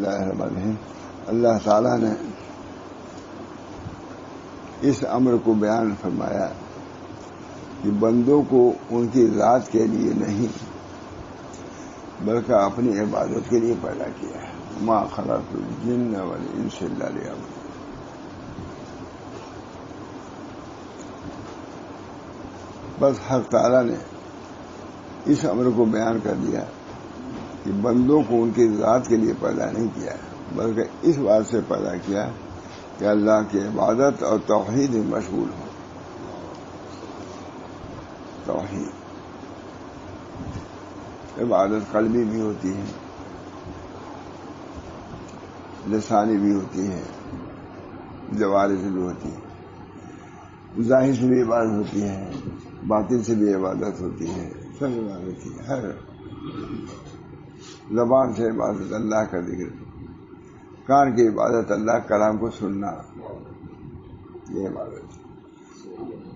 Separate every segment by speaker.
Speaker 1: اللہ الرحمن الرحیم. اللہ تعالیٰ نے اس امر کو بیان فرمایا کہ بندوں کو ان کی ذات کے لیے نہیں بلکہ اپنی عبادت کے لیے پیدا کیا ہے. ما خلقت الجن والانس الا لیعبدون. بس حق تعالیٰ نے اس امر کو بیان کر دیا کہ بندوں کو ان کی ذات کے لیے پیدا نہیں کیا بلکہ اس بات سے پیدا کیا کہ اللہ کی عبادت اور توحید میں مشغول ہو. توحید عبادت قلبی بھی ہوتی ہے، لسانی بھی ہوتی ہے، جوارح سے بھی ہوتی ہے، ظاہر سے بھی عبادت ہوتی ہے، باطن سے بھی عبادت ہوتی ہے، سب عبادت ہوتی ہے. ہر زبان سے عبادت اللہ کا ذکر، کان کی عبادت اللہ کلام کو سننا، یہ عبادت.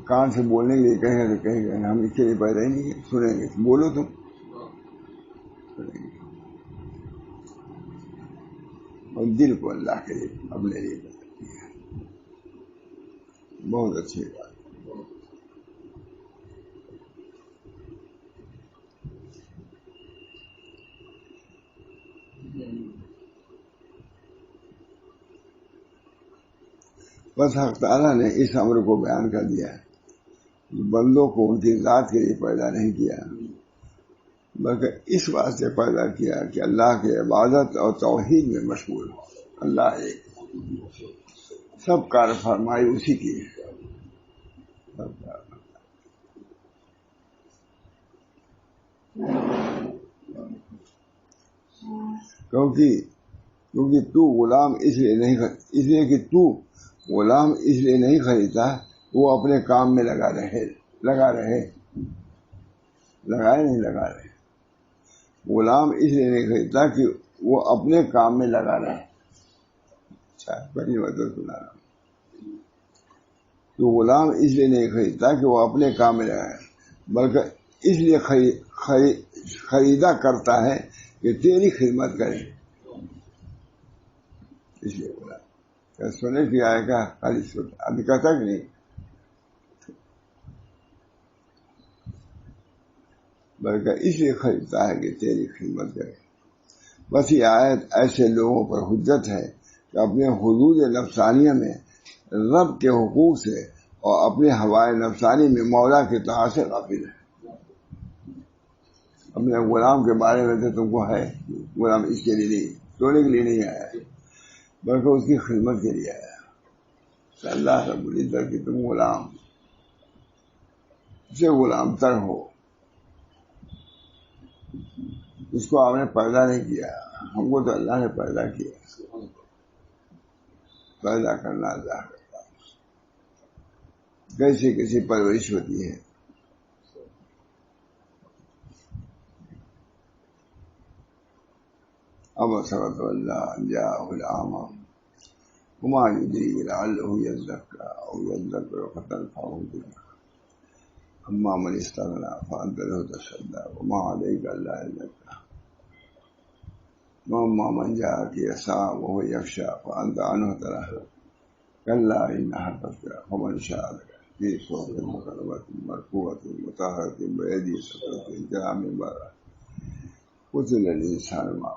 Speaker 1: کان سے بولنے کے لیے کہیں گے تو کہیں گے ہم اس کے لیے پیدا ہی نہیں ہے، سنیں گے بولو تم. اور دل کو اللہ کے لیے اپنے لیے بہت اچھی بات. بس حق تعالیٰ نے اس امر کو بیان کر دیا کہ بندوں کو ان کی ذات کے لیے پیدا نہیں کیا بلکہ اس بات سے پیدا کیا کہ اللہ کی عبادت اور توحید میں مشغول ہو. اللہ ایک، سب کار فرمائی اسی کی ہے. کیونکہ تو غلام اس لیے کہ تو غلام اس لیے نہیں خریدتا وہ اپنے کام میں لگا رہے. غلام اس لیے نہیں خریدتا کہ وہ اپنے کام میں لگا رہے. اچھا پہلی مدد سنا رہا ہوں. تو غلام اس لیے نہیں خریدتا کہ وہ اپنے کام میں لگا رہے بلکہ اس لیے خریدا کرتا ہے کہ تیری خدمت کرے. اس لیے بولا سونے کی آئے گا خالی ابھی کہتا کہ نہیں بلکہ اس لیے خریدتا ہے کہ تیری خدمت کرے. بس یہ آیت ایسے لوگوں پر حجت ہے کہ اپنے حدود نفسانیہ میں رب کے حقوق سے اور اپنے ہوائے نفسانی میں مولا کے اطاعت سے غافل ہے. اپنے غلام کے بارے میں تو تم کو ہے غلام اس کے لیے نہیں، سونے کے لیے نہیں آیا بلکہ اس کی خدمت کے لیے آیا. اللہ رب العزت کہ تم غلام سے غلام تر ہو. اس کو آپ نے پیدا نہیں کیا، ہم کو تو اللہ نے پیدا کیا. پیدا کرنا اللہ کرتا. کیسی پرورش ہوتی ہے. اب صبت اللہ جاءہ العامہ وما يدريك لعله يزكى أو يذكر فتنفعه الذكرى أما من استغنى فأنت له تصدى وما عليك ألا يزكى وأما من جاءك يسعى وهو يخشى فأنت عنه تلهى كلا إنها تذكرة فمن شاء ذكره في صحف مكرمة مرفوعة مطهرة بأيدي سفرة كرام بررة. قتل الإنسان ما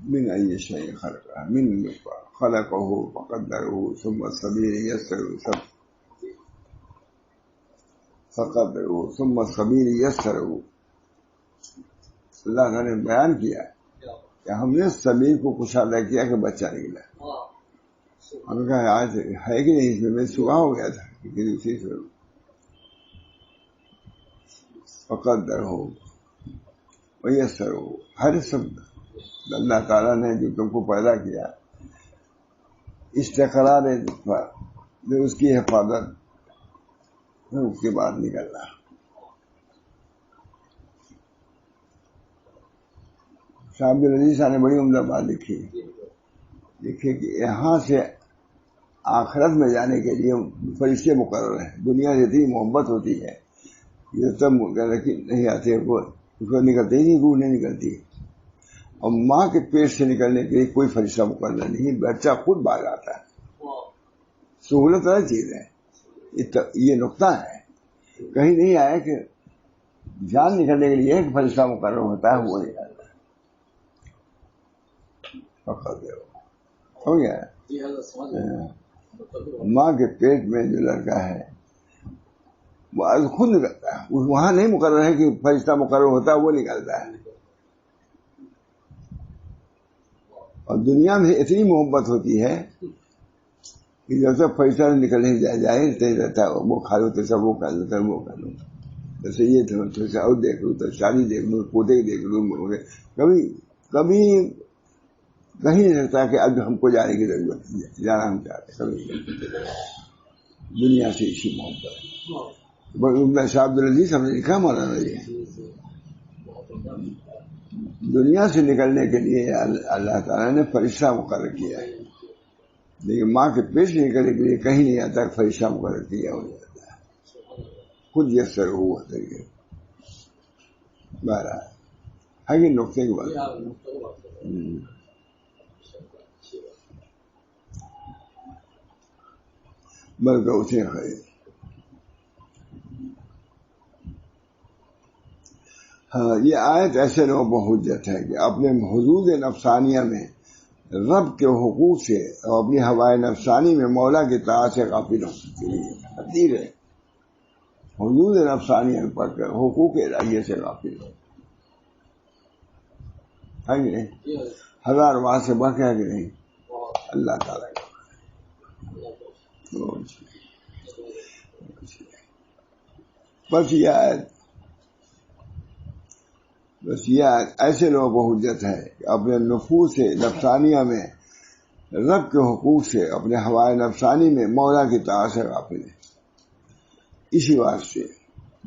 Speaker 1: من أي شيء خلقه من نطفة خلقه فقدره ثم السبيل يسره. اللہ نے بیان کیا کہ ہم نے سبیل کو کشادہ کیا کہ بچہ نکلا. ہم نے کہا آج ہے کہ نہیں، اس میں صبح ہو گیا تھا لیکن اسی سے فقدره ويسره. ہر سب اللہ تعالیٰ نے جو تم کو پیدا کیا استقرار پر جو اس کی حفاظت اس کے بعد نکلنا. شاہ عبد العزیز صاحب نے بڑی عمدہ بات لکھی کہ یہاں سے آخرت میں جانے کے لیے فرشتے مقرر ہیں. دنیا سے اتنی محبت ہوتی ہے یہ سب نہیں آتے، وہ اس کو نکلتے ہی نہیں، روح نہیں نکلتی. اور ماں کے پیٹ سے نکلنے کے لیے کوئی فرشتہ مقرر نہیں، بچہ خود باہر آتا ہے. سہولت والی چیز ہے. یہ نقطہ ہے، کہیں نہیں آیا کہ جان نکلنے کے لیے ایک فرشتہ مقرر ہوتا ہے، وہ نکلتا ہے. ہو گیا. ماں کے پیٹ میں جو لڑکا ہے وہ خود نکلتا ہے، وہاں نہیں مقرر ہے کہ فرشتہ مقرر ہوتا ہے، وہ نکلتا ہے. اور دنیا میں اتنی محبت ہوتی ہے کہ جب تک فرشتہ نکلنے جائے رہتا ہے، وہ کھا لو تو سب وہ کر لیتا ہے، وہ کر لو. جیسے یہ تھوڑا سا اور دیکھ لوں تو شادی دیکھ لوں، پودے دیکھ لوں، کبھی کبھی کہیں نہیں لگتا کہ اب ہم کو جانے کی ضرورت ہے، جانا ہم چاہتے ہیں. کبھی دنیا سے اسی محبت. شاہ عبد العزیز ہم نے لکھا مولانا جی، دنیا سے نکلنے کے لیے اللہ تعالیٰ نے فرشتہ مقرر کیا ہے، لیکن ماں کے پیٹ سے نکلنے کے لیے کہیں نہیں آتا کہ فرشتہ مقرر کیا ہو جاتا ہے، خود یسر ہوا طریقے. بہرحال ہے کہ نقطے کی بات. بلکہ اسے خرید. ہاں، یہ آیت ایسے لوگوں کو حجت ہے کہ اپنے حدود نفسانیہ میں رب کے حقوق سے اور اپنی ہوائے نفسانی میں مولا کی طاعت سے غافل ہو سکتی ہے. حدیر ہے، حدود نفسانیہ میں پڑھ کر حقوق الہیہ سے غافل ہو. ہے کہ نہیں؟ ہزار وہاں سے بڑھ ہے کہ نہیں اللہ تعالیٰ کا. بس یہ ایسے لوگوں کو حجت ہے کہ اپنے نفوس نفسانیہ میں رب کے حقوق سے اپنے ہوائے نفسانی میں مولا کی طاعت سے غافل ہے. اسی واسطے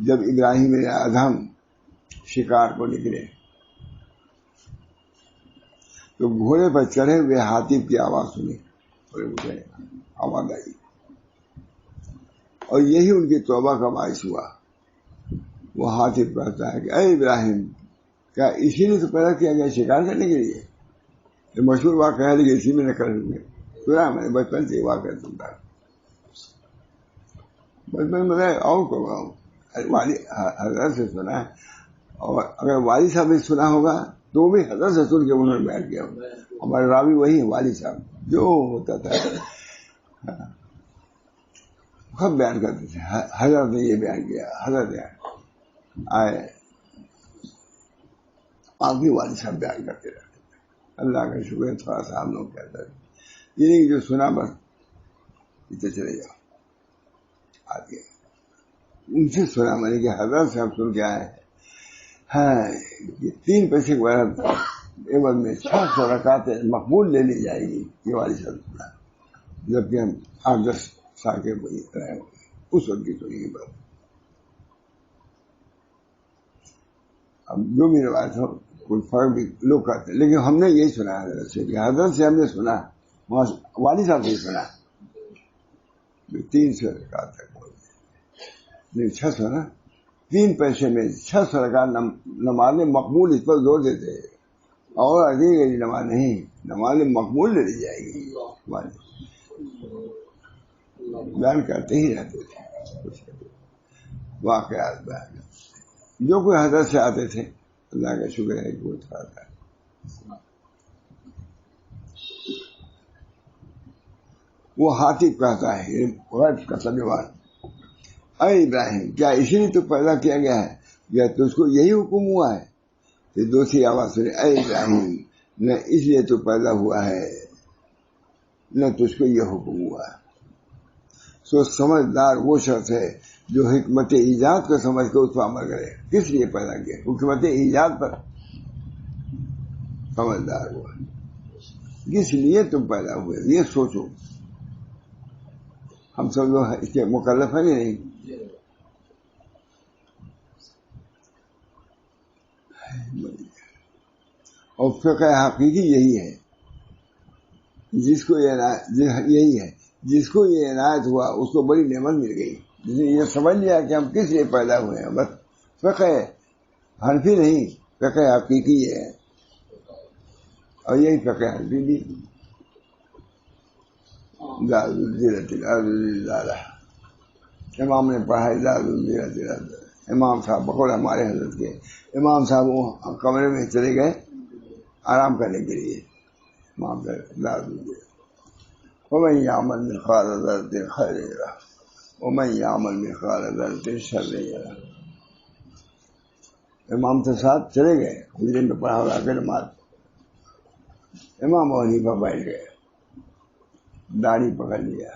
Speaker 1: جب ابراہیم ادھم شکار کو نکلے تو گھوڑے پر چڑھے ہوئے ہاتھی کی آواز سنی، آواز آئی، اور یہی ان کی توبہ کا باعث ہوا. وہ ہاتھی کہتا ہے کہ اے ابراہیم، کیا اسی لیے تو پیدا کیا گیا شکار کرنے کے لیے؟ یہ مشہور واقعہ ہے، لیکن اسی میں نہ کریں سنا. میں نے بچپن سے واقعہ سنتا، بچپن میں اور کو حضرت سے سنا ہے، اور اگر والد صاحب نے سنا ہوگا تو بھی حضرت سے سن کے انہوں نے بیان کیا ہوگا. ہمارے راوی وہی والد صاحب جو ہوتا تھا خود بیان کرتے تھے. حضرت نے یہ بیان کیا، حضرت آئے، آپ بھی والد صاحب بیان کرتے رہتے. اللہ کا شکر ہے تھوڑا سا ہم لوگ کہتے ہیں یہ نہیں کہ جو سنا بس اتنے چلے جاؤ. آگے ان سے سنا میں نے کہ حضرت صاحب سن کے آئے ہیں 3 پیسے کے بعد عوض میں 600 رکعتیں مقبول لے لی جائے گی. یہ والد صاحب سنا، جبکہ ہم 8-10 سال کے رہے اس وقت کی سنی کی بات. اب جو بھی روایت ہو کوئی فرق بھی لوگ کرتے ہیں، لیکن ہم نے یہی سنا حضرت سے کہ حضرت سے ہم نے سنا، والد صاحب سے سنا 300 رکعت تک نہیں 600 نا 3 پیسے میں 600 رکعت نماز مقبول، اس پر زور دیتے ہیں. اور عظیم نماز نہیں، نماز مقبول لے لی جائے گی. بیان کرتے ہی رہتے تھے واقعات بیان. جو کوئی حضرت سے آتے تھے اللہ کا شکر ہے کہ وہ تھا. وہ ہاتھی کہتا ہے غیب کا ترجمان، اے ابراہیم، کیا اسی لیے تو پیدا کیا گیا ہے یا تجھ کو یہی حکم ہوا ہے؟ پھر دوسری آواز سنی، اے ابراہیم، نہ اس لیے تو پیدا ہوا ہے نہ تجھ کو یہ حکم ہوا ہے. سو سمجھدار وہ شخص ہے جو حکمت ایجاد کو سمجھ کے اس پر عمل کرے. کس لیے پیدا کیا؟ حکمت ایجاد پر سمجھدار ہوا. کس لیے تم پیدا ہوئے یہ سوچو. ہم سب لوگ اس کے مکلف ہیں نہیں. اور فقہ حقیقی یہی ہے، جس کو یہی ہے جس کو یہ عنایت ہوا اس کو بڑی نعمت مل گئی. جس نے یہ سمجھ لیا کہ ہم کس لیے پیدا ہوئے ہیں، بس فقہ حنفی نہیں، فقہ حقیقی ہے. اور یہی فقہ حنفی بھی امام نے پڑھا امام صاحب بقول ہمارے حضرت کے امام صاحب وہ کمرے میں چلے گئے آرام کرنے کے لیے. امام ومن يعمل مثقال ذرة خيرا يره ومن يعمل مثقال ذرة شرا يره. امام کے ساتھ چلے گئے حجرے میں پڑھا ہوا کر نماز. امام حنیفہ بیٹھ گئے داڑھی پکڑ لیا.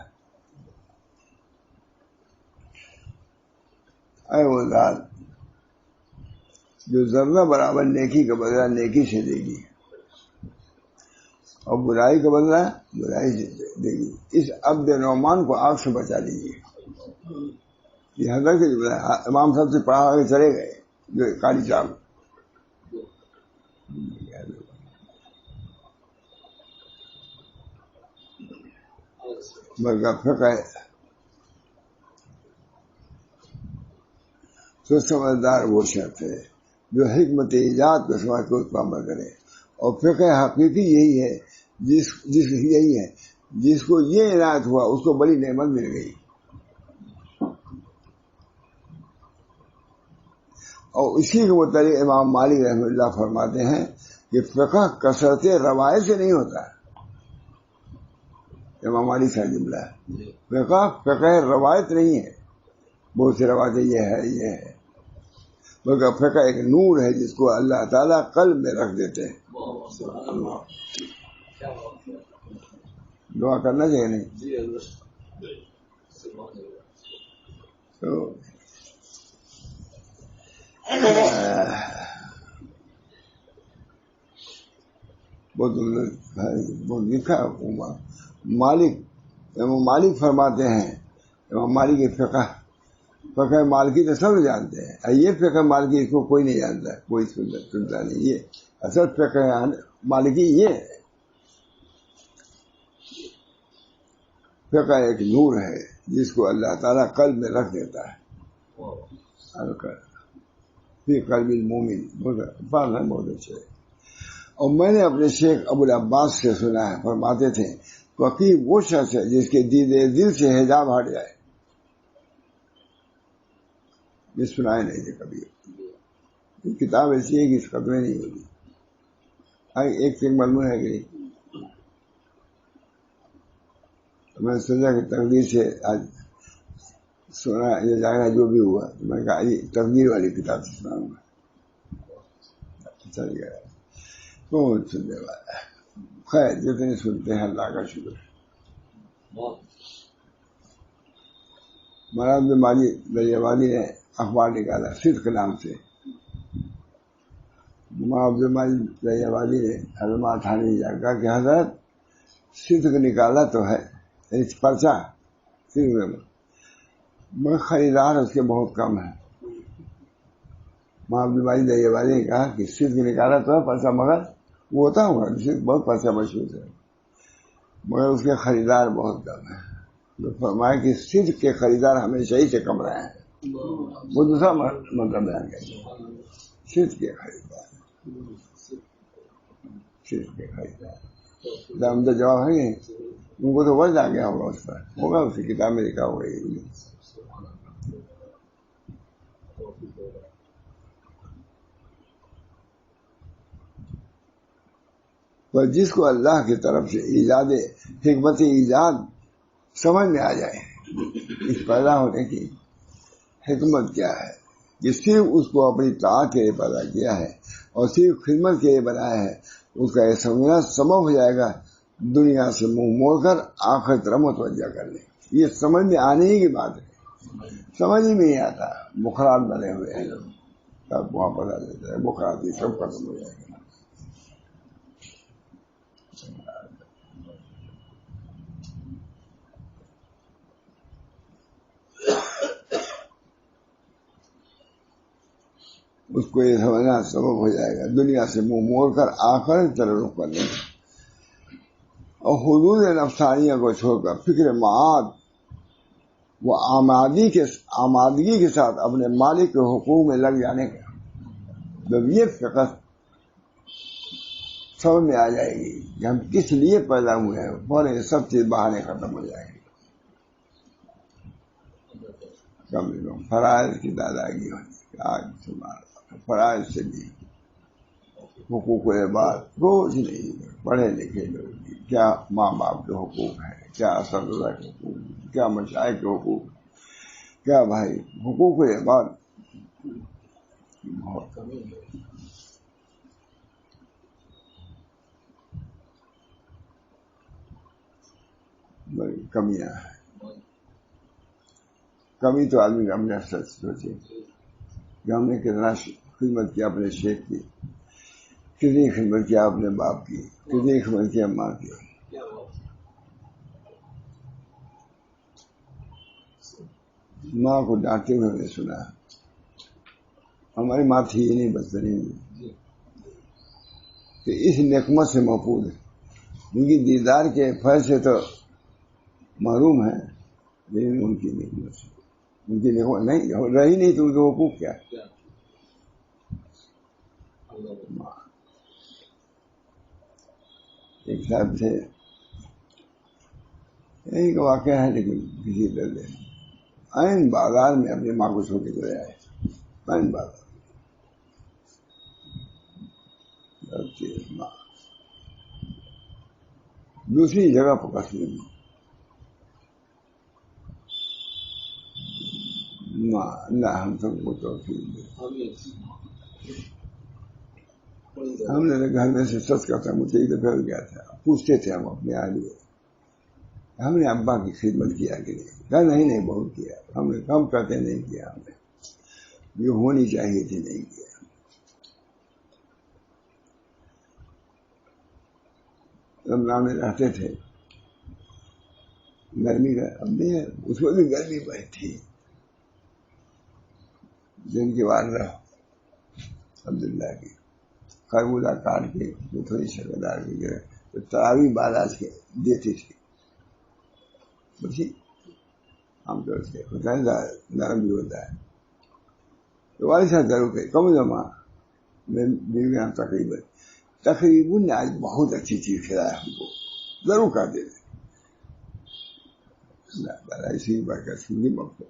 Speaker 1: اے وہ ذات جو ذرہ برابر نیکی کا بدلہ نیکی سے دے گی اور برائی کا بدلہ برائی سے دے گی، اس عبد نعمان کو آگ سے بچا لیجیے. یہ حضرت کے امام صاحب سے پڑھا کے چلے گئے جو قاری صاحب. فقہ تو سمجھدار وہ شخص ہے جو حکمت ایجاد کو سمجھ کو عمل کرے. اور فقہ حقیقی یہی ہے جس کو یہ عنایت ہوا اس کو بڑی نعمت مل گئی. اور اسی کے متعلق امام مالک رحمۃ اللہ فرماتے ہیں کہ فقہ کثرت روایت سے نہیں ہوتا. امام مالک کا جملہ ہے فقہ روایت نہیں ہے. بہت سی روایتیں یہ ہے بلکہ فقہ ایک نور ہے جس کو اللہ تعالیٰ قلب میں رکھ دیتے ہیں. دعا کرنا چاہیے نہیں تو بہت لکھا. مالک فرماتے ہیں امام مالک کی فقہ مالکی تو سب جانتے ہیں. یہ فقہ مالکی اس کو کوئی نہیں جانتا، کوئی سنتا نہیں. یہ اصل فقہ مالکی یہ ہے. فقہ ایک نور ہے جس کو اللہ تعالیٰ قلب میں رکھ دیتا ہے. پھر قلب المومن بہت اچھے. اور میں نے اپنے شیخ ابو العباس سے سنا ہے فرماتے تھے فقیہ وہ شخص ہے جس کے دل سے حجاب ہٹ جائے. یہ سنائے نہیں تھے کبھی. کتاب ایسی ہے کہ اس ختم نہیں ہوگی. ایک چیز معلوم ہے کہ میں سوچا کہ تقدیر سے آج سنا یہ جائے جو بھی ہوا تو میں کہا یہ تقدیر والی کتاب سے سناؤں گا. چل گیا کون سننے والا ہے. خیر جتنے سنتے ہیں اللہ کا شکر. مولانا عبد المجید دریابادی نے اخبار نکالا صدق نام سے. مولانا عبد المجید دریابادی نے حضرت تھانے جا کہا کہ حضرت صدق نکالا تو ہے پرچہ مگر خریدار اس کے بہت کم ہے. مولانا عبد المجید دریابادی نے کہا کہ صدق نکالا تو ہے پرچہ مگر وہ ہوتا ہوگا بہت پرچہ مشہور ہے مگر اس کے خریدار بہت کم ہیں. فرمایا کہ صدق کے خریدار ہمیشہ ہی سے کم رہے ہیں. وہ دوسرا مطلب بیان کرتے ہیں صدق کے خریدار ہم تو جواب ہے ان کو تو وجہ آ گیا ہوگا اس پر ہوگا اس کی کتاب میں لکھا ہوگا. پر جس کو اللہ کی طرف سے ایجاد حکمت ایجاد سمجھ میں آ جائے اس پیدا ہونے کی حکمت کیا ہے کہ صرف اس کو اپنی طاعت کے لیے پیدا کیا ہے اور صرف خدمت کے لیے بنایا ہے، اس کا یہ سمجھنا سبب ہو جائے گا دنیا سے منہ موڑ کر آخر طرف متوجہ کرنے. یہ سمجھ میں آنے ہی کی بات ہے. سمجھ ہی نہیں آتا. بخارات بنے ہوئے ہیں لوگ سب وہاں پتا دیتا ہے بخار بھی سب ختم ہو جائے گا. اس کو یہ سمجھنا سبب ہو جائے گا دنیا سے منہ موڑ کر آخر طرف رخ کرنے اور حدود نفسانیہ کو چھوڑ کر فکر معاد و آمادگی کے ساتھ اپنے مالک کے حقوق میں لگ جانے کا. جب یہ فقہ سمجھ میں آ جائے گی کہ ہم کس لیے پیدا ہوئے ہیں، فوراً سب چیز بہانے ختم ہو جائیں گے. فرائض کی داداگی ہونی، آج تمہارا فرائض سے بھی حقوق عباد کچھ نہیں. پڑھے لکھے لوگ کیا ماں باپ کے حقوق ہیں، کیا اساتذہ کے حقوق ہیں، کیا مشائخ کے حقوق ہیں، کیا بھائی حقوق عباد بہت بڑی کمیاں ہیں. کمی تو آدمی کا اپنے اثر سوچے کہ ہم نے کتنا خدمت کیا اپنے شیخ کی، کتنی خدمت کیا اپنے باپ کی، کتنی خدمت کیا ماں کی. ماں کو ڈانٹتے ہوئے میں نے سنا، ہماری ماں تھی ہی نہیں بدترین، تو اس نقمت سے محفوظ ہے. ان کی دیدار کے فیض سے تو محروم ہے، لیکن ان کی نعمت سے، ان کی نعمت نہیں رہی نہیں تو ان کے حقوق کیا. ایک صاحب تھے، ایک واقعہ ہے لیکن کسی درد ہے، عین بازار میں اپنی ماں کو چھوڑ کے چلے آئے. عین بازار ماں دوسری جگہ پکڑ لی. ماں اللہ ہم سب کو توفیق دے. ہم نے گھر میں سے سچ کرتا، مجھے ایک دفعہ ہو گیا تھا، پوچھتے تھے ہم اپنے آدمی، ہم نے ابا کی خدمت کیا کہ نہیں؟ نہیں بہت کیا. ہم نے کم کرتے نہیں کیا، ہم نے جو ہونی چاہیے تھی نہیں کیا. رمضان میں رہتے تھے، گرمی کا اب نہیں ہے، اس کو بھی گرمی بہت تھی. جن کی بات رہا عبداللہ کی خربوزہ کاٹ کے تھوڑی شکردار کی گرے تو تراوی باداز کے دیتی تھی. بچی عام طور سے ہوتا ہے، نرم بھی ہوتا ہے. تو والد صاحب ضرور کہ کم زماں میں تقریباً آج بہت اچھی چیز کھلایا ہم کو، ضرور کر دے. اسی برکت سنگی مقصد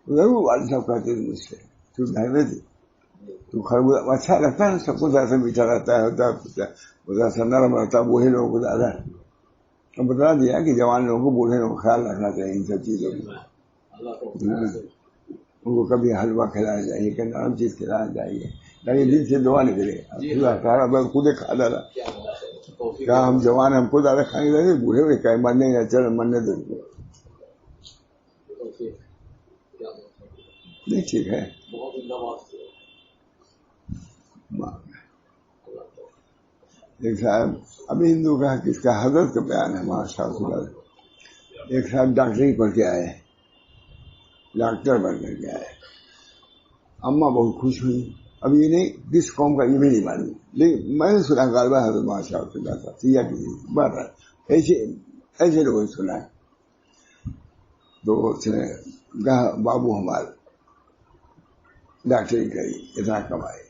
Speaker 1: ضرور والد صاحب کہتے تھے مجھ سے، تو گھر میں تھی تو خربوزہ اچھا لگتا ہے، سب کو ایسا میٹھا رہتا ہے، ایسا نرم رہتا ہے، وہی لوگوں کو زیادہ بتا دیا کہ جوان لوگوں کو بوڑھے لوگوں کو خیال رکھنا چاہیے ان سب چیزوں کا. ان کو کبھی حلوہ کھلانا چاہیے، کہ نرم چیز کھلانا چاہیے تاکہ دل سے دعا نکلے. اللہ خود کھا ڈالا، کیا ہم جوان ہم کو زیادہ کھانے لگے، بوڑھے ہوئے کہ مرنے یا چل مرنے دو نہیں ٹھیک ہے. ایک صاحب ابھی ہندو کا کس کا حضرت کا بیان ہے، ماشاء اللہ. ایک صاحب ڈاکٹری پڑھ کے آئے، ڈاکٹر بن کر کے آئے. اماں بہت خوش ہوئی. اب یہ نہیں کس قوم کا یہ بھی نہیں معلوم، لیکن میں نے سنا غالبا حضرت ماشاء اللہ تھا سیاح کی بات ہے، ایسے لوگوں نے سنا ہے. تو اس نے کہا بابو ہمارا ڈاکٹری کری اتنا کمائی،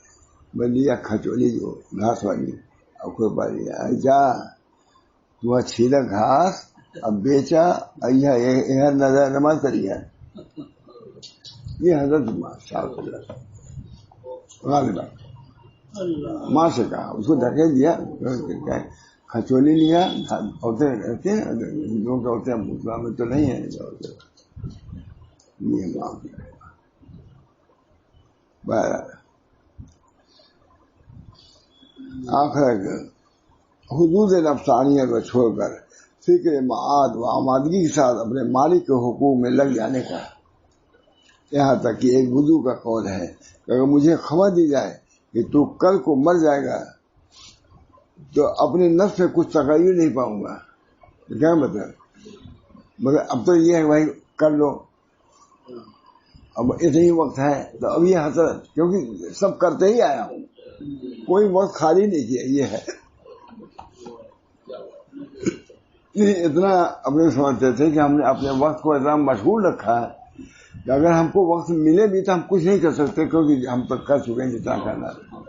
Speaker 1: میں لیا کھچولی جو گھاس والی کوئی بات جا تو چھیلا گھاس اب بیچا یہ نظر نماز کری ہے. یہ حضرت غالبا ماں سے کہا، اس کو دھکے دیا، کھچولی لیا. عورتیں رہتے ہیں ہندوؤں کے، عورتیں مسلمان میں تو نہیں ہے. یہ آخر حدود نفسانیہ کو چھوڑ کر فکر معاد و آمادگی کے ساتھ اپنے مالک کے حقوق میں لگ جانے کا. یہاں تک کہ ایک بزرگ کا قول ہے کہ اگر مجھے خبر دی جائے کہ تو کل کو مر جائے گا تو اپنے نفس میں کچھ تغیر نہیں پاؤں گا. کیا مطلب؟ مگر اب تو یہ ہے بھائی کر لو، اب اتنا ہی وقت ہے تو اب یہ حسرت، کیونکہ سب کرتے ہی آیا ہوں، کوئی وقت خالی نہیں کیا. یہ ہے اتنا اپنے سمجھتے تھے کہ ہم نے اپنے وقت کو اتنا مشغول رکھا ہے کہ اگر ہم کو وقت ملے بھی تو ہم کچھ نہیں کر سکتے، کیونکہ ہم تو کر چکے ہیں جتنا کرنا تھا.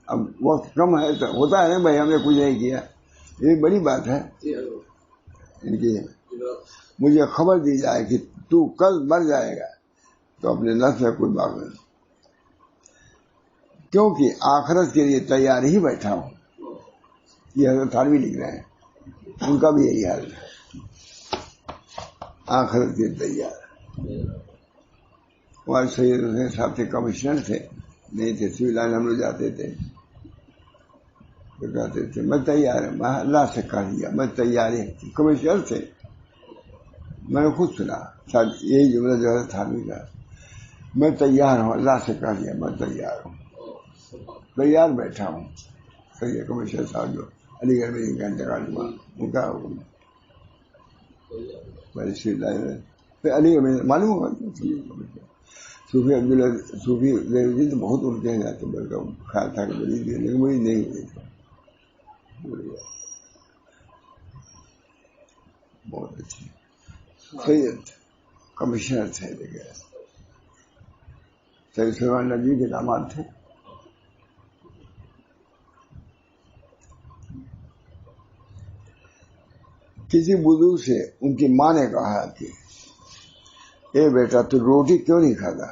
Speaker 1: اب وقت کم ہے تو ہوتا ہے نا بھائی ہم نے کچھ نہیں کیا. یہ بڑی بات ہے ان کی. مجھے خبر دی جائے کہ تو کل مر جائے گا تو اپنے نفس میں کوئی باغ نہیں، کیونکہ آخرت کے لیے تیار ہی بیٹھا ہوں. یہ حضرت تھانوی لکھ رہے ہیں، ان کا بھی یہی حال ہے، آخرت کے تیار. ہمارے سید حسین صاحب تھے، کمشنر تھے، نہیں تھے سوی لائن ہم لوگ جاتے تھے تو کہتے تھے میں تیار ہوں. میں اللہ سے کہہ دیا میں تیار ہوں. کمشنر تھے، میں نے خود سنا، شاید یہی جملہ جو ہے تھانوی کا، میں تیار ہوں، اللہ سے کہہ دیا میں تیار ہوں، تیار بیٹھا ہوں. سید کمشنر صاحب جو علی گڑھ میں گھنٹے کا ہوا ان کا حکم پھر علی گڑھ میں معلوم ہوگا صوفی عبداللہ صوفی دہلوی تو بہت ان کے جاتے، بلکہ خیال تھا کہ بڑی دیر لیکن وہی نہیں ہوئی تھی. بہت اچھی سید کمشنر تھے، لیکن سید سلمان ندوی کے داماد تھے. کسی بزرگ سے ان کی ماں نے کہا کہ اے بیٹا تو روٹی کیوں نہیں کھاتا؟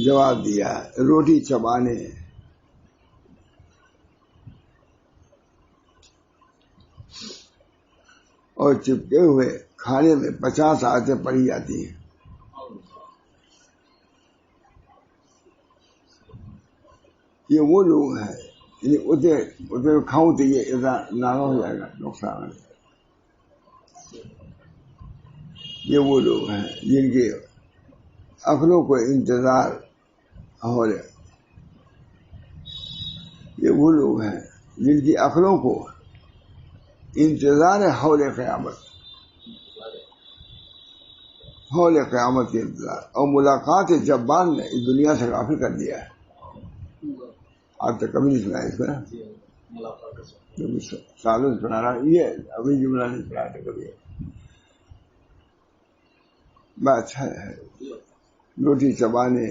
Speaker 1: جواب دیا روٹی چبانے اور چپکے ہوئے کھانے میں 50 آیتیں پڑھی جاتی ہیں. یہ وہ لوگ ہیں اتنے کھاؤں تو یہ اتنا نانا ہو جائے گا، نقصان ہے. یہ وہ لوگ ہیں جن کے عقلوں کو انتظار ہو رہے، یہ وہ لوگ ہیں جن کی عقلوں کو انتظار ہے حول قیامت کے انتظار، اور ملاقات جبار نے اس دنیا سے غافل کر دیا ہے. آج تک کبھی نہیں سنا اس کو، سالوں سے سنا رہا، یہ ابھی جملہ نہیں سنا تھا کبھی. اچھا ہے روٹی چبانے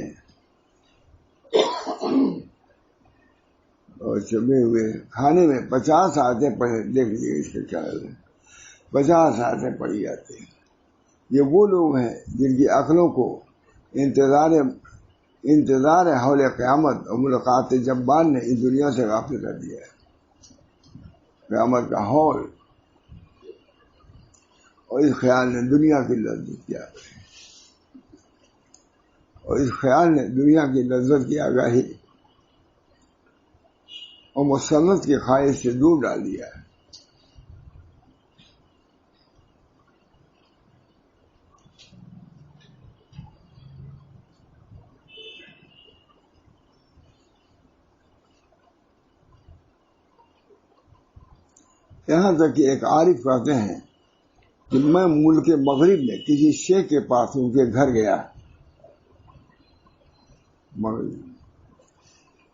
Speaker 1: اور چبے ہوئے کھانے میں 50 آیتیں پڑھے. دیکھ لیجیے اس کے خیال میں 50 آیتیں پڑھی جاتی ہیں. یہ وہ لوگ ہیں جن کی عقلوں کو انتظار حول قیامت اور ملاقات جبار نے اس دنیا سے غافل کر دیا ہے. قیامت کا حول اور اس خیال نے دنیا کی لذت کیا، اور اس خیال نے دنیا کی لذت کی آگاہی اور مسلط کی خواہش سے دور ڈال دیا ہے. یہاں تک کہ ایک عارف کہتے ہیں کہ میں ملک مغرب میں کسی شیخ کے پاس ان کے گھر گیا،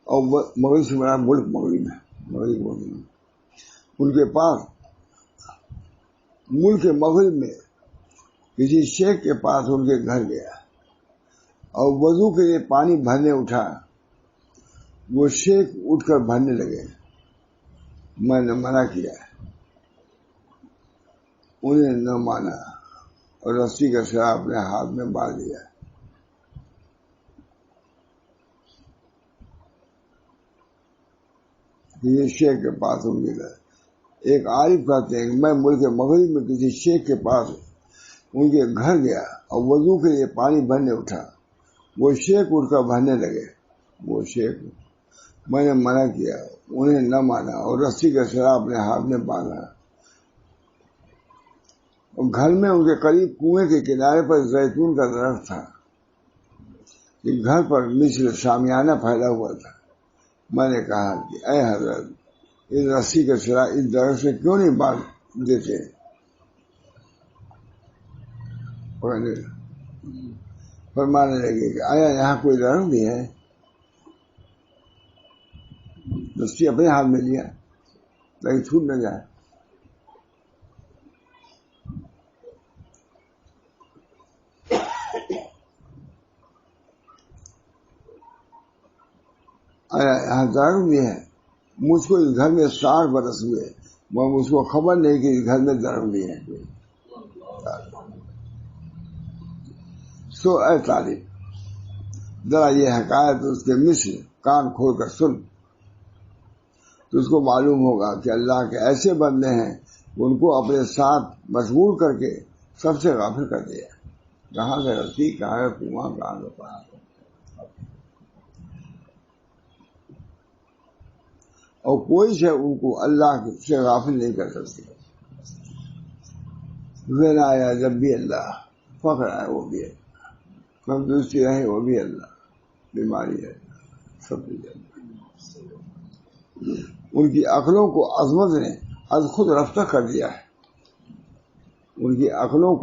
Speaker 1: اور مغرب سے میرا ملک مغرب ہے، ان کے پاس ملک مغرب میں کسی شیخ کے پاس ان کے گھر گیا اور وضو کے لیے پانی بھرنے اٹھا. وہ شیخ اٹھ کر بھرنے لگے. میں نے منع کیا، انہیں نہ مانا اور رسی کا سرا اپنے ہاتھ میں باندھ لیا. یہ شیخ کے پاس ان کے گھر. ایک عارف کہتے ہیں کہ میں ملک مغرب میں کسی شیخ کے پاس ان کے گھر گیا اور وضو کے لیے پانی بھرنے اٹھا. وہ شیخ اٹھ کر بھرنے لگے. وہ شیخ میں نے منع کیا، انہیں نہ مانا اور رسی کا سرا اپنے ہاتھ میں باندھا. اور گھر میں ان کے قریب کنویں کے کنارے پر زیتون کا درخت تھا. گھر پر مثل شامیانہ پھیلا ہوا تھا. میں نے کہا کہ اے حضرت اس رسی کا سرا اس درخت سے کیوں نہیں باندھ دیتے؟ فرمانے لگے کہ آیا یہاں کوئی درخت بھی ہے؟ رسی اپنے ہاتھ میں لیا تاکہ چھوٹ نہ جائے. درخت بھی ہے، مجھ کو اس گھر میں 60 برس ہوئے، مجھ کو خبر نہیں کہ اس گھر میں درخت بھی ہے کوئی۔ سو اے طالب، ذرا یہ حکایت اس کے مثل کان کھول کر سن، تو اس کو معلوم ہوگا کہ اللہ کے ایسے بندے ہیں ان کو اپنے ساتھ مشغول کر کے سب سے غافل کر دیا۔ کہاں کا رسی، کہاں کا کنواں، کہاں کا پہاڑ، اور کوئی شے ان کو اللہ سے غافل نہیں کر سکتی۔ زنا آیا جب بھی اللہ، فخر آئے وہ بھی اللہ، تندرستی رہے وہ بھی اللہ، بیماری ہے سب بھی اللہ۔ ان کی عقلوں کو عظمت نے از خود رفتہ کر دیا ہے، ان کی عقلوں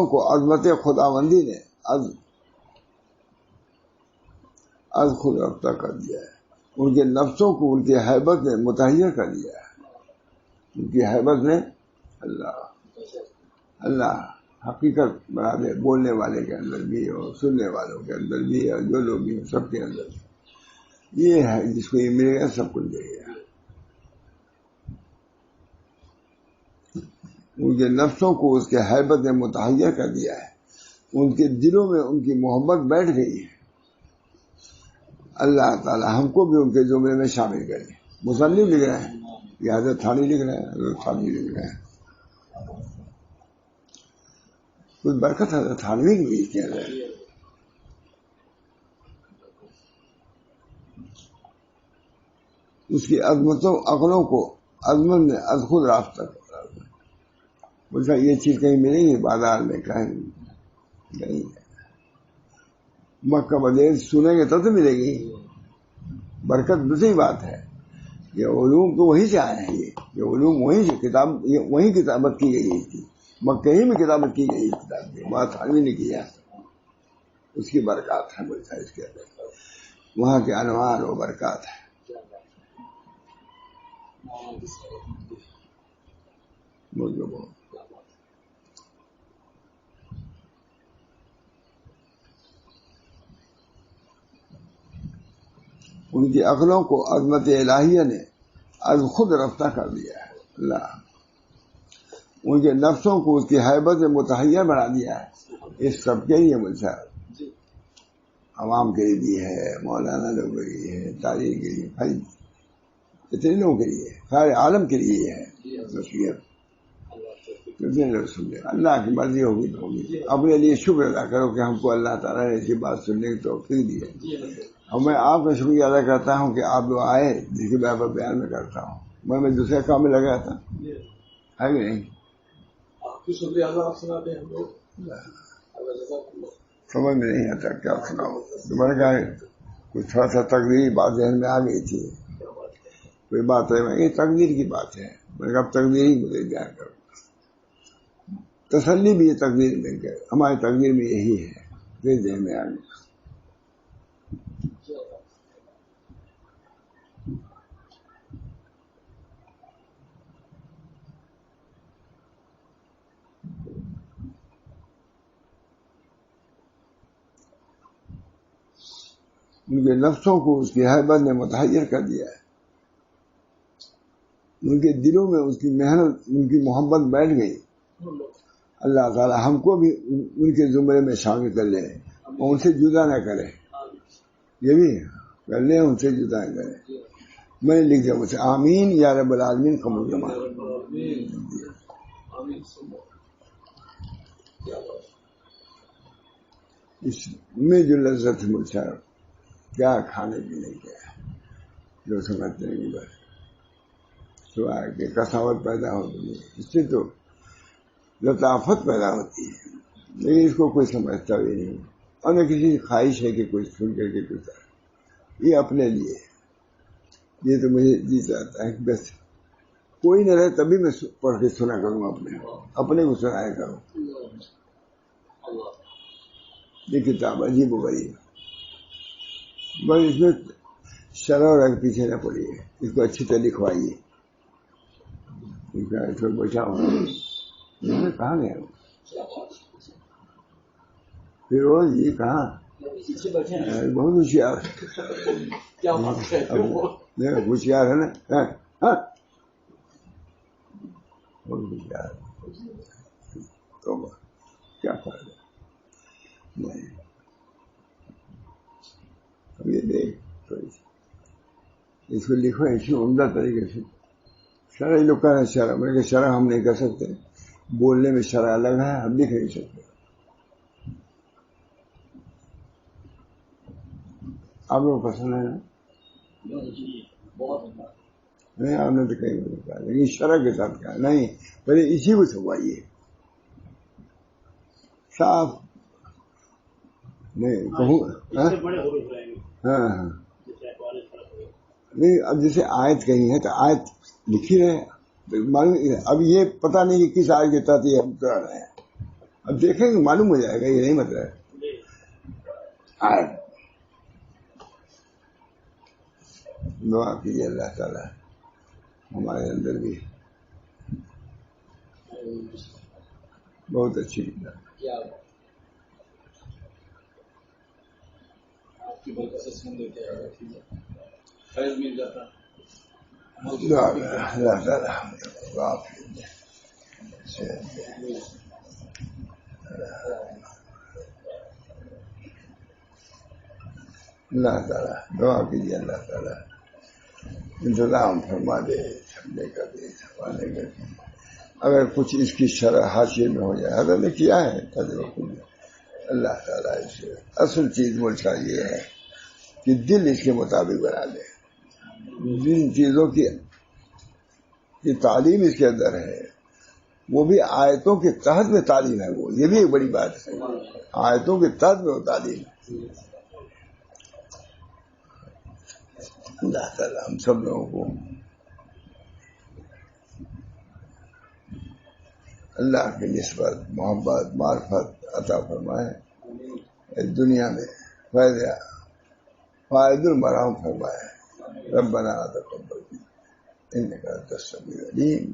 Speaker 1: کو عظمت خداوندی نے از خود رفتہ کر دیا ہے، ان کے نفسوں کو ان کی ہیبت نے متحیر کر دیا ہے، ان کی ہیبت نے اللہ حقیقت بنا دے، بولنے والے کے اندر بھی اور سننے والوں کے اندر بھی اور جو لوگ بھی ہیں سب کے اندر بھی۔ یہ ہے جس کو یہ ملے گا سب کچھ دے گا۔ ان کے نفسوں کو اس کے ہیبت نے متحیر کر دیا ہے، ان کے دلوں میں ان کی محبت بیٹھ گئی ہے۔ اللہ تعالی ہم کو بھی ان کے زمرے میں شامل کرے۔ مصنف لکھ رہے ہیں، یہ حضرت تھانی لکھ رہے ہیں، حضرت تھانی لکھ رہے ہیں، کچھ برکت حضرت تھانوی کی بھی کہہ رہے ہیں۔ اس کی عظمتوں عقلوں کو عظمت نے از خود راستہ کرا۔ بولتا یہ چیز کہیں ملے گی بازار میں، کہیں نہیں۔ مکہ مدینہ سنیں گے تب تو ملے گی برکت۔ دوسری بات ہے یہ علوم تو وہیں سے آئے ہیں، یہ علوم وہیں سے کتاب، وہیں کتابت کی گئی تھی، مکہ ہی میں کتابت کی گئی کتاب کی، بات تھانوی نے کیا، اس کی برکات ہے۔ بولتا اس کے اندر وہاں کے انوار و برکات ہے۔ ان کی عقلوں کو عظمت الہیہ نے از خود رفتہ کر دیا ہے اللہ، ان کے نفسوں کو اس کی ہیبت میں متحیر بنا دیا ہے۔ اس سب کے لیے ملتا ہے، عوام کے لیے بھی ہے، مولانا لوگوں کے لیے ہے، تاریخ کے لیے، بھائی اتنے لوگوں کے لیے، سارے عالم کے لیے ہے نصیحت۔ کتنے لوگ سن لیں، اللہ کی مرضی ہوگی تو ہوگی۔ اپنے لیے شکر ادا کرو کہ ہم کو اللہ تعالیٰ نے ایسی بات سننے کی توفیق دی ہے، اور میں آپ کا شکریہ ادا کرتا ہوں کہ آپ لوگ آئے، جس کی میں بیان میں کرتا ہوں۔ میں دوسرے کام میں لگا تھا، ہے کہ نہیں؟
Speaker 2: آپ کی شکریہ اللہ آپ سناتے ہیں ہم لوگ،
Speaker 1: سمجھ میں نہیں آتا کیا سناؤ۔ میں نے کہا کچھ تھوڑا سا تقدیری بات ذہن میں آ گئی تھی، کوئی بات ہے یہ تقدیر کی بات ہے، میں نے کہا تقدیر ہی مجھے بیان کروں، تسلی بھی یہ تقدیر میں کہ ہماری تقدیر میں یہی ہے، یہ ذہن میں آ گئی۔ ان کے نفسوں کو اس کی ہیبت نے متحیر کر دیا ہے، ان کے دلوں میں اس کی محنت، ان کی محبت بیٹھ گئی۔ اللہ تعالی ہم کو بھی ان کے زمرے میں شامل کر لے اور ان سے جدا نہ کرے، یہ بھی کر لے، ان سے جدا نہ کرے۔ میں نے لکھ دیا مجھے آمین یا رب العالمین قبول جمع۔ اس میں جو لذت مجھے کیا کھانے پینے کے جو سمجھتے ہیں بس سوائے کہ کساوت پیدا ہوتی ہے، اس سے تو لطافت پیدا ہوتی ہے، لیکن اس کو کوئی سمجھتا بھی نہیں، اور نہ کسی خواہش ہے کہ کوئی سن کر کے کچھ یہ اپنے لیے، یہ تو مجھے جی چاہتا ہے کہ بس کوئی نہ رہے تبھی میں پڑھ کے سنا کروں، اپنے کو سنایا کروں۔ یہ کتاب عجیب و غریب، بس اس میں شرح اور رنگ پیچھے نہ پڑی ہے، اس کو اچھی طرح لکھوائیے۔ بیٹھا ہوں کہاں گیا پھر روز یہ کہاں بہت ہوشیار
Speaker 2: کیا بات ہے
Speaker 1: ہوشیار ہے نا. بہت ہوشیار تو کیا فائدہ نہیں. اب یہ دیکھ تو اس کو لکھو ایسی عمدہ طریقے سے. شرح لوگ کہہ رہے ہیں شرح، میں کہ شرح ہم نہیں کر سکتے، بولنے میں شرح الگ ہے، ہم لکھ نہیں سکتے. آپ لوگ پسند ہے نا؟ نہیں آپ نے تو کہیں نہیں کہا، لیکن شرح کے ساتھ کہا نہیں، پہلے اسی کو چھپائیے صاف. نہیں کہوں ہاں نہیں. اب جیسے آیت کہیں ہے تو آیت لکھی رہے، اب یہ پتہ نہیں کہ کس آیت کے تحت یہ ہم کر رہے ہیں. اب دیکھیں گے معلوم ہو جائے گا، یہ نہیں مطلب آیت. دعا کیجیے اللہ تعالیٰ ہمارے اندر بھی بہت اچھی کتاب.
Speaker 2: آپ کی برکت سے سن لیتے ہیں، فیض مل جاتا ہے.
Speaker 1: اللہ تعالیٰ اللہ تعالیٰ دعا کیجیے اللہ تعالیٰ انتظام فرما دے، سمجھنے کا دے، سنبھالنے کا دے. اگر کچھ اس کی شرح حاصل میں ہو جائے، حضرت نے کیا ہے تجربہ، اللہ تعالیٰ اسے اصل چیز ملتا یہ ہے کہ دل اس کے مطابق بنا دے. جن چیزوں کی تعلیم اس کے اندر ہے وہ بھی آیتوں کے تحت میں تعلیم ہے، وہ یہ بھی ایک بڑی بات ہے. آیتوں کے تحت میں وہ تعلیم ہے. اللہ تعالیٰ ہم سب لوگوں کو اللہ کی نسبت محبت معرفت عطا فرمائے، دنیا میں فائد المرام فرمائے. ربنا تقبل انك انت السميع العليم.